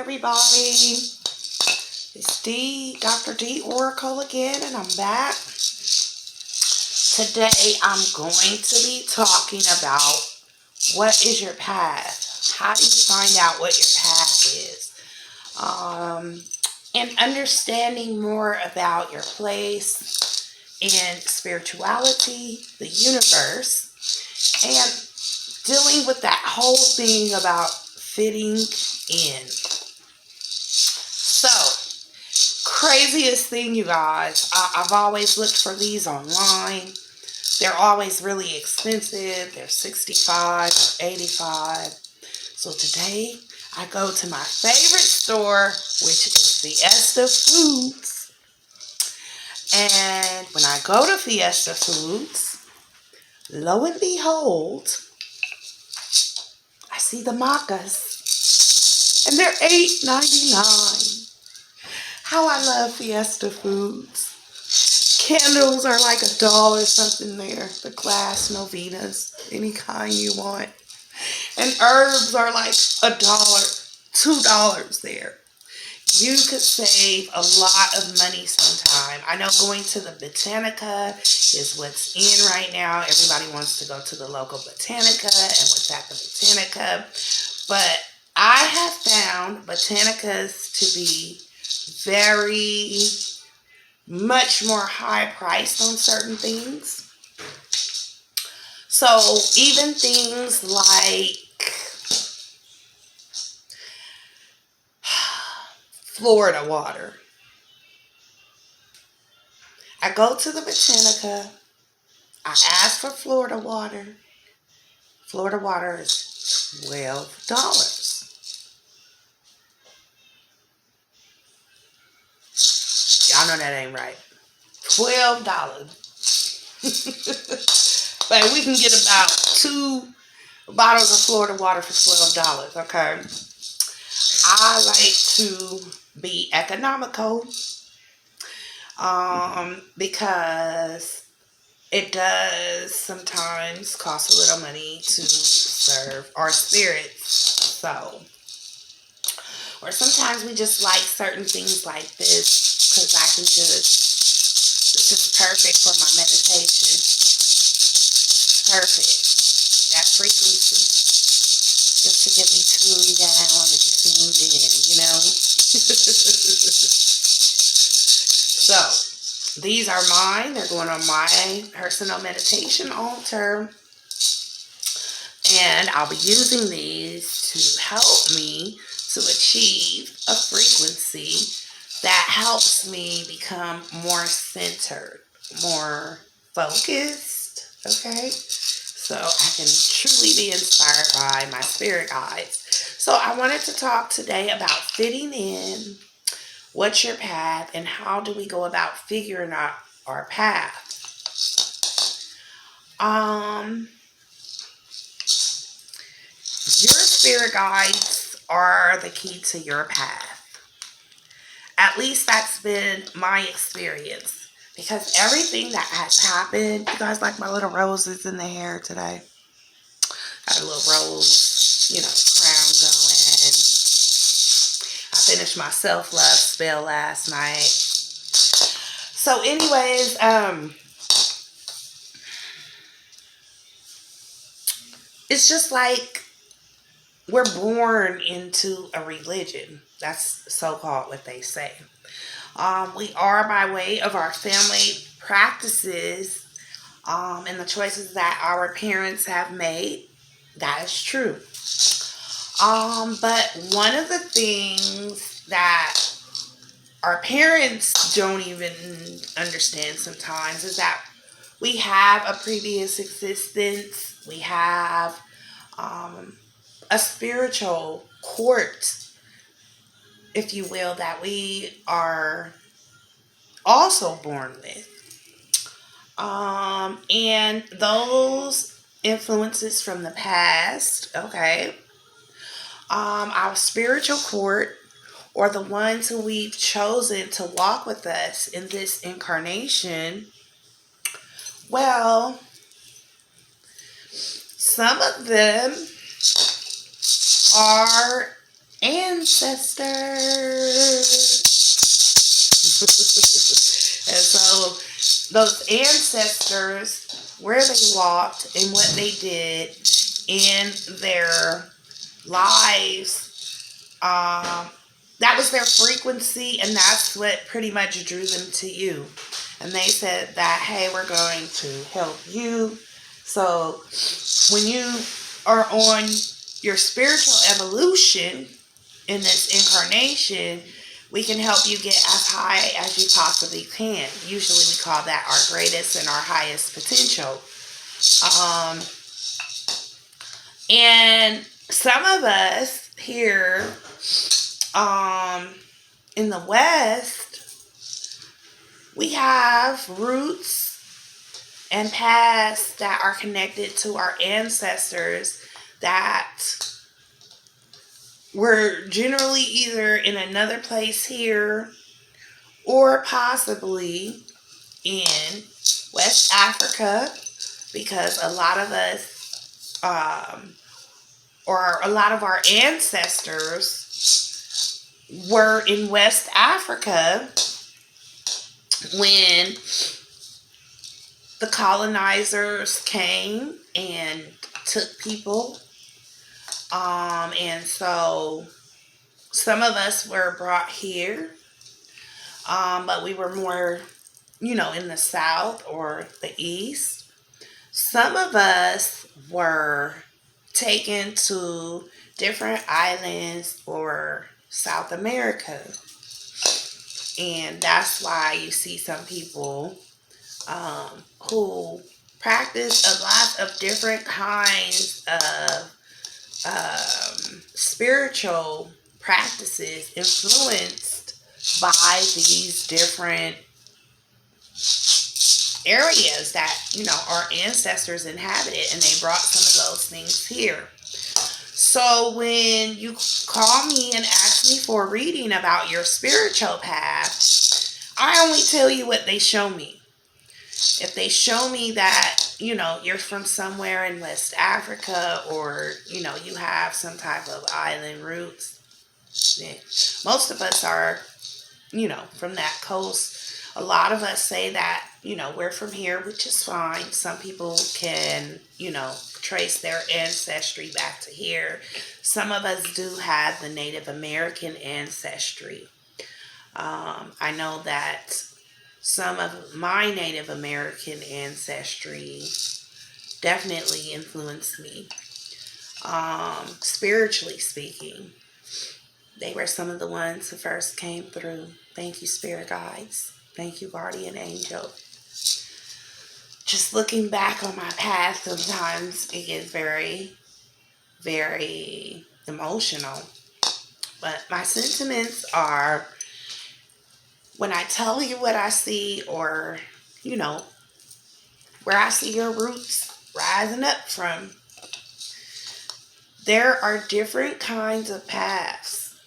everybody. It's Dr. D Oracle again, and I'm back. Today, I'm going to be talking about what is your path? How do you find out what your path is? And understanding more about your place in spirituality, the universe, and dealing with that whole thing about fitting in. So, craziest thing, you guys, I've always looked for these online. They're always really expensive. They're $65 or $85. So today, I go to my favorite store, which is Fiesta Foods. And when I go to Fiesta Foods, lo and behold, I see the macas, and they're $8.99. How I love Fiesta Foods. Candles are like $1 something there. The glass novenas, any kind you want. And herbs are like $1, $2 there. You could save a lot of money sometime. I know going to the Botanica is what's in right now. Everybody wants to go to the local Botanica and what's at the Botanica. But I have found Botanicas to be very much more high priced on certain things. So even things like Florida water. I go to the Botanica. I ask for Florida water. Florida water is $12. Y'all know that ain't right. $12. But we can get about 2 bottles of Florida water for $12, okay? I like to be economical because it does sometimes cost a little money to serve our spirits. So, or sometimes we just like certain things like this because I can this is perfect for my meditation. Perfect. That frequency. Just to get me tuned down and tuned in, you know? So, these are mine. They're going on my personal meditation altar. And I'll be using these to help me to achieve a frequency that helps me become more centered, more focused, okay? So I can truly be inspired by my spirit guides. So I wanted to talk today about fitting in, what's your path, and how do we go about figuring out our path. Your spirit guides are the key to your path. At least that's been my experience. Because everything that has happened, you guys like my little roses in the hair today? Got a little rose, crown going. I finished my self-love spell last night. So anyways, it's just like we're born into a religion. That's so-called what they say. We are by way of our family practices and the choices that our parents have made. That is true. But one of the things that our parents don't even understand sometimes is that we have a previous existence. We have a spiritual court, if you will, that we are also born with. And those influences from the past, okay, our spiritual court, or the ones who we've chosen to walk with us in this incarnation, well, some of them are ancestors. And so those ancestors, where they walked and what they did in their lives, that was their frequency, and that's what pretty much drew them to you. And they said that, hey, we're going to help you. So when you are on your spiritual evolution in this incarnation, we can help you get as high as you possibly can. Usually we call that our greatest and our highest potential. And some of us here in the West, we have roots and pasts that are connected to our ancestors that were generally either in another place here or possibly in West Africa, because a lot of us, or a lot of our ancestors were in West Africa when the colonizers came and took people. And so some of us were brought here, but we were more, in the South or the East. Some of us were taken to different islands or South America. And that's why you see some people who practice a lot of different kinds of spiritual practices influenced by these different areas that, our ancestors inhabited, and they brought some of those things here. So when you call me and ask me for a reading about your spiritual path, I only tell you what they show me. If they show me that, you're from somewhere in West Africa, or, you have some type of island roots, most of us are, from that coast. A lot of us say that, we're from here, which is fine. Some people can, trace their ancestry back to here. Some of us do have the Native American ancestry. I know that some of my Native American ancestry definitely influenced me. Spiritually speaking, they were some of the ones who first came through. Thank you, spirit guides. Thank you, guardian angel. Just looking back on my past, sometimes it gets very, very emotional. But my sentiments are, when I tell you what I see, or, where I see your roots rising up from, there are different kinds of paths.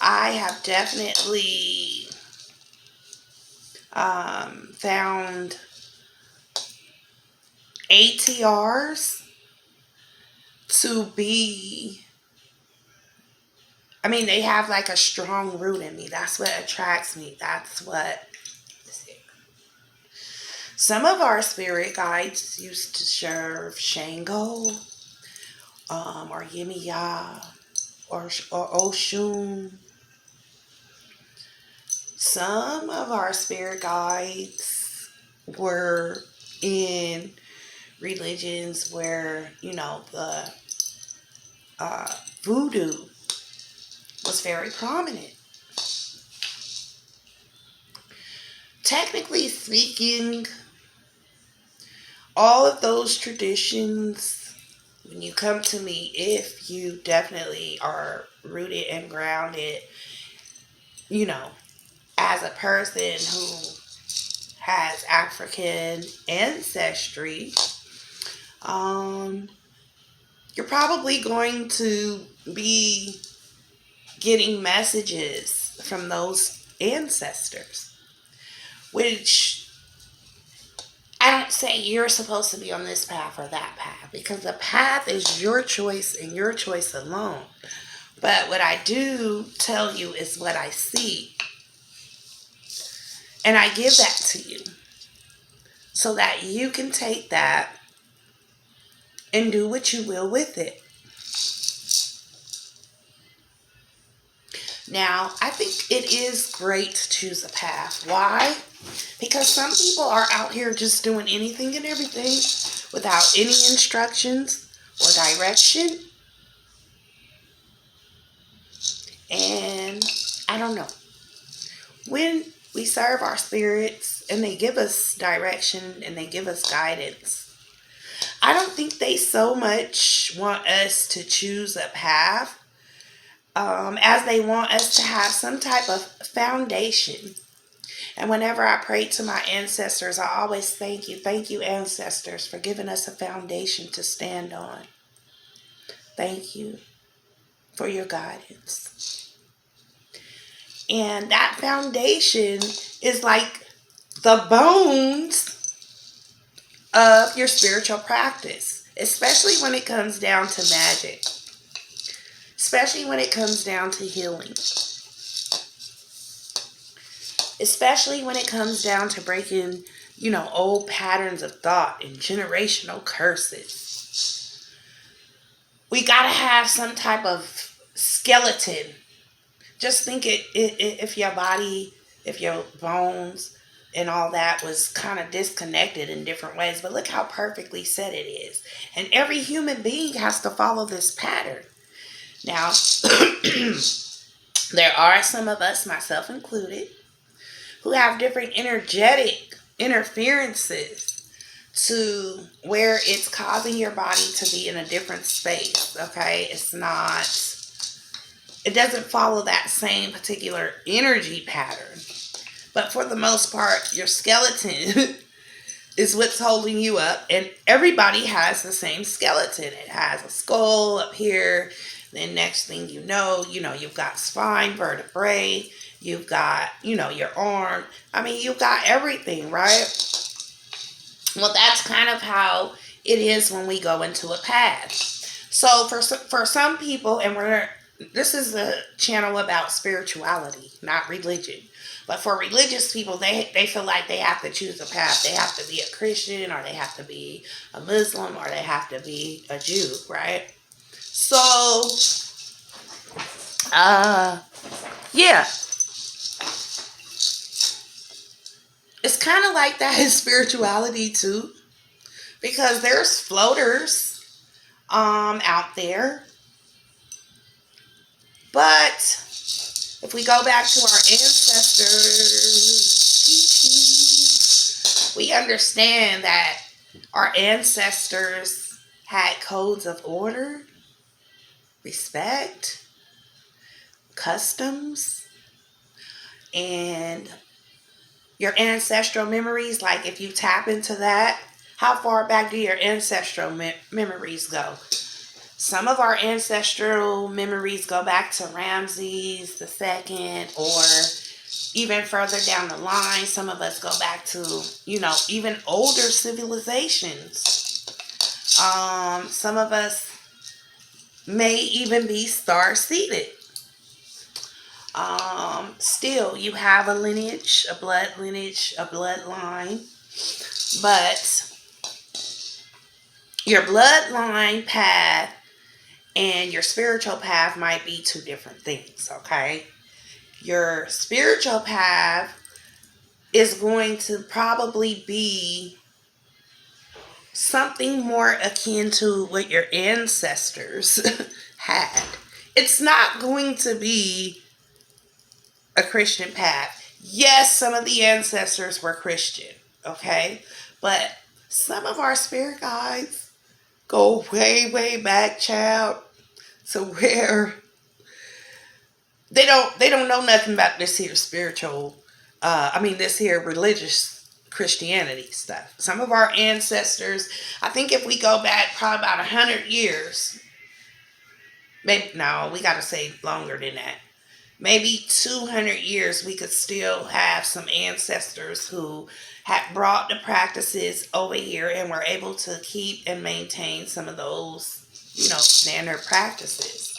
I have definitely found ATRs to be, they have like a strong root in me. That's what attracts me. That's what. Some of our spirit guides used to serve Shango, or Yemiya, or Oshun. Some of our spirit guides were in religions where, the Voodoo was very prominent. Technically speaking, all of those traditions, when you come to me, if you definitely are rooted and grounded, as a person who has African ancestry, you're probably going to be getting messages from those ancestors, which I don't say you're supposed to be on this path or that path, because the path is your choice and your choice alone. But what I do tell you is what I see. And I give that to you so that you can take that and do what you will with it. Now, I think it is great to choose a path. Why? Because some people are out here just doing anything and everything without any instructions or direction. And I don't know. When we serve our spirits and they give us direction and they give us guidance, I don't think they so much want us to choose a path as they want us to have some type of foundation. And whenever I pray to my ancestors, I always thank you, ancestors, for giving us a foundation to stand on. Thank you for your guidance. And that foundation is like the bones of your spiritual practice, especially when it comes down to magic. Especially when it comes down to healing. Especially when it comes down to breaking, old patterns of thought and generational curses. We gotta have some type of skeleton. Just think if your body, if your bones and all that was kind of disconnected in different ways. But look how perfectly set it is. And every human being has to follow this pattern. Now, there are some of us, myself included, who have different energetic interferences to where it's causing your body to be in a different space, okay? It doesn't follow that same particular energy pattern. But for the most part, your skeleton is what's holding you up. And everybody has the same skeleton. It has a skull up here. Then next thing you know, you've got spine, vertebrae. You've got, your arm. I mean, you've got everything, right? Well, that's kind of how it is when we go into a path. So for some people, and this is a channel about spirituality, not religion. But for religious people, they feel like they have to choose a path. They have to be a Christian, or they have to be a Muslim, or they have to be a Jew, right? So, yeah. It's kind of like that in spirituality too. Because there's floaters out there. But if we go back to our ancestors, we understand that our ancestors had codes of order, respect, customs, and your ancestral memories. Like if you tap into that, how far back do your ancestral memories go? Some of our ancestral memories go back to Ramses II, or even further down the line, some of us go back to, even older civilizations. Some of us may even be star-seeded. Still, you have a lineage, a blood lineage, a bloodline, but your bloodline path and your spiritual path might be two different things, okay? Your spiritual path is going to probably be something more akin to what your ancestors had. It's not going to be a Christian path. Yes, some of the ancestors were Christian, okay? But some of our spirit guides go way, way back, child, to where they don't know nothing about this here this here religious Christianity stuff. Some of our ancestors, I think if we go back probably about 100 years, maybe, no, we got to say longer than that. Maybe 200 years, we could still have some ancestors who had brought the practices over here and were able to keep and maintain some of those, standard practices.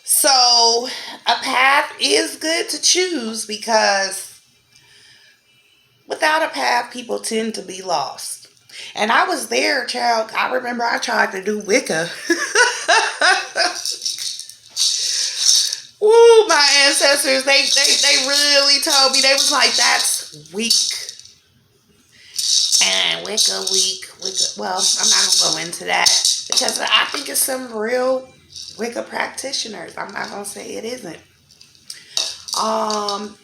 So a path is good to choose because without a path, people tend to be lost. And I was there, child. I remember I tried to do Wicca. Ooh, my ancestors, they really told me, they was like, that's weak. And Wicca weak. Wicca, well, I'm not going to go into that because I think it's some real Wicca practitioners. I'm not going to say it isn't.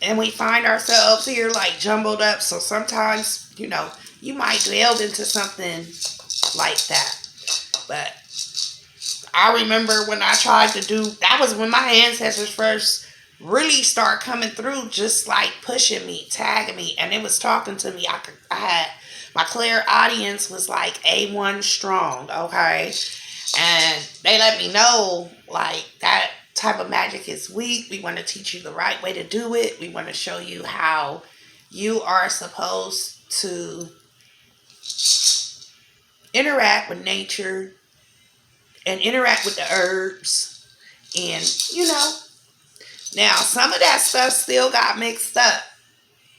And we find ourselves here like jumbled up. So sometimes, you might delve into something like that. But I remember when I tried to do, that was when my ancestors first really start coming through, just like pushing me, tagging me, and it was talking to me. I had, my clairaudience was like A1 strong, okay? And they let me know, like, that type of magic is weak. We want to teach you the right way to do it. We want to show you how you are supposed to interact with nature and interact with the herbs. And, now some of that stuff still got mixed up.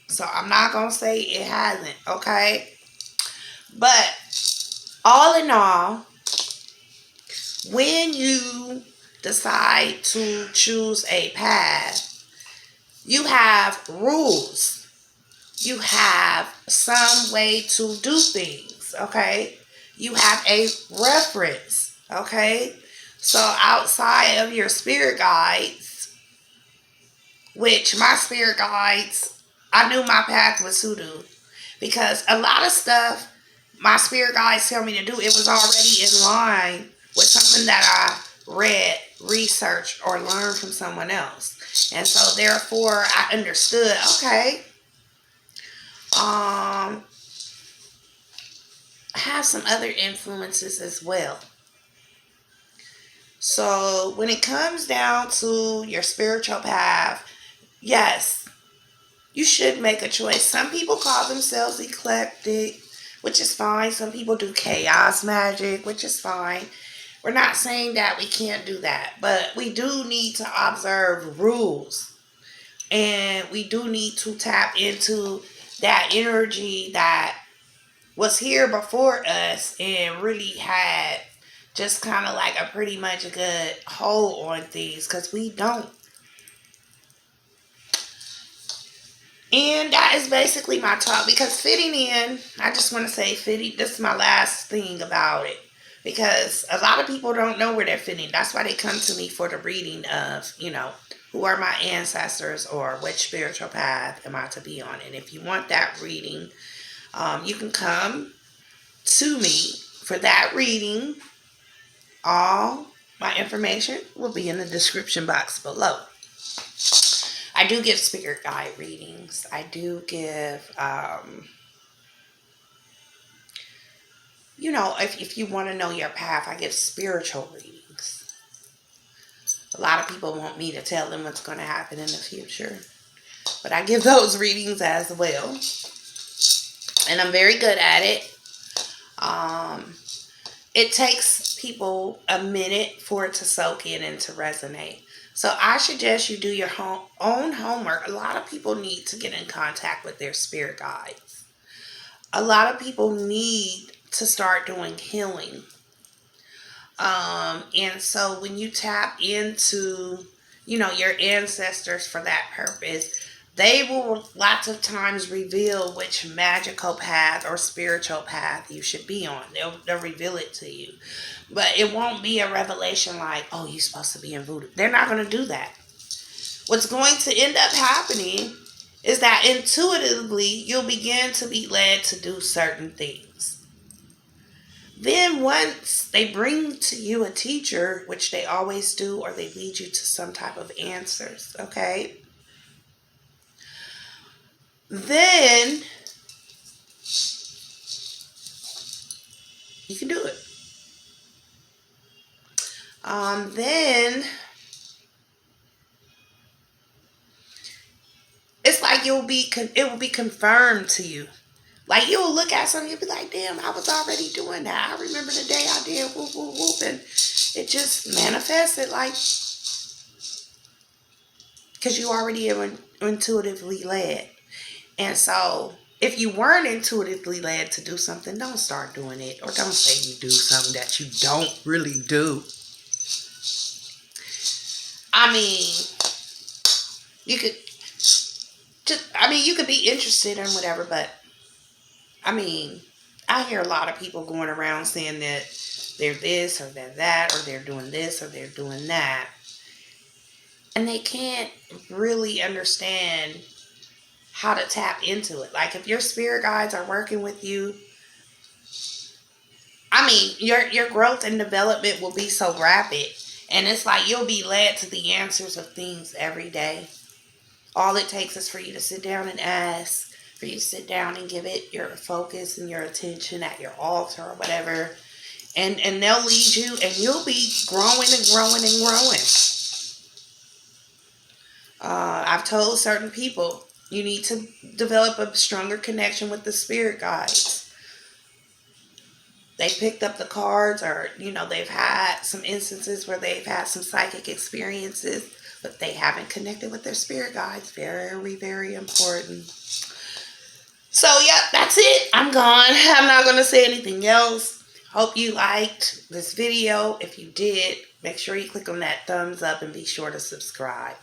So I'm not going to say it hasn't, okay? But all in all, when you decide to choose a path, you have rules. You have some way to do things, okay? You have a reference, okay? So outside of your spirit guides, which my spirit guides, I knew my path was Voodoo. Because a lot of stuff my spirit guides tell me to do, it was already in line with something that I read, researched, or learned from someone else. And so therefore I understood, okay, I have some other influences as well. So when it comes down to your spiritual path, yes, you should make a choice. Some people call themselves eclectic, which is fine. Some people do chaos magic, which is fine. We're not saying that we can't do that, but we do need to observe rules. And we do need to tap into that energy that was here before us and really had just kind of like a pretty much a good hold on things, because we don't. And that is basically my talk, because fitting in, I just want to say fitting, this is my last thing about it, because a lot of people don't know where they're fitting. That's why they come to me for the reading of, who are my ancestors or which spiritual path am I to be on. And if you want that reading, you can come to me for that reading. All my information will be in the description box below. I do give spirit guide readings. I do give, if you want to know your path, I give spiritual readings. A lot of people want me to tell them what's going to happen in the future, but I give those readings as well. And I'm very good at it. It takes people a minute for it to soak in and to resonate. So I suggest you do your own homework. A lot of people need to get in contact with their spirit guides. A lot of people need to start doing healing. And so when you tap into, your ancestors for that purpose, they will lots of times reveal which magical path or spiritual path you should be on. They'll reveal it to you. But it won't be a revelation like, oh, you're supposed to be in Voodoo. They're not going to do that. What's going to end up happening is that intuitively you'll begin to be led to do certain things. Then once they bring to you a teacher, which they always do, or they lead you to some type of answers, okay? Then you can do it. Then it's like it will be confirmed to you. Like you'll look at something, you'll be like, damn, I was already doing that. I remember the day I did whoop, whoop, whoop. And It just manifested like, because you already are intuitively led. And so if you weren't intuitively led to do something, don't start doing it. Or don't say you do something that you don't really do. I mean, you could you could be interested in whatever, but I mean, I hear a lot of people going around saying that they're this or they're that, or they're doing this or they're doing that. And they can't really understand how to tap into it. Like if your spirit guides are working with you, I mean, your growth and development will be so rapid. And it's like you'll be led to the answers of things every day. All it takes is for you to sit down and ask, for you to sit down and give it your focus and your attention at your altar or whatever. And they'll lead you, and you'll be growing and growing and growing. I've told certain people, you need to develop a stronger connection with the spirit guides. They picked up the cards, or, they've had some instances where they've had some psychic experiences, but they haven't connected with their spirit guides. Very, very important. So, yeah, that's it. I'm gone. I'm not going to say anything else. Hope you liked this video. If you did, make sure you click on that thumbs up and be sure to subscribe.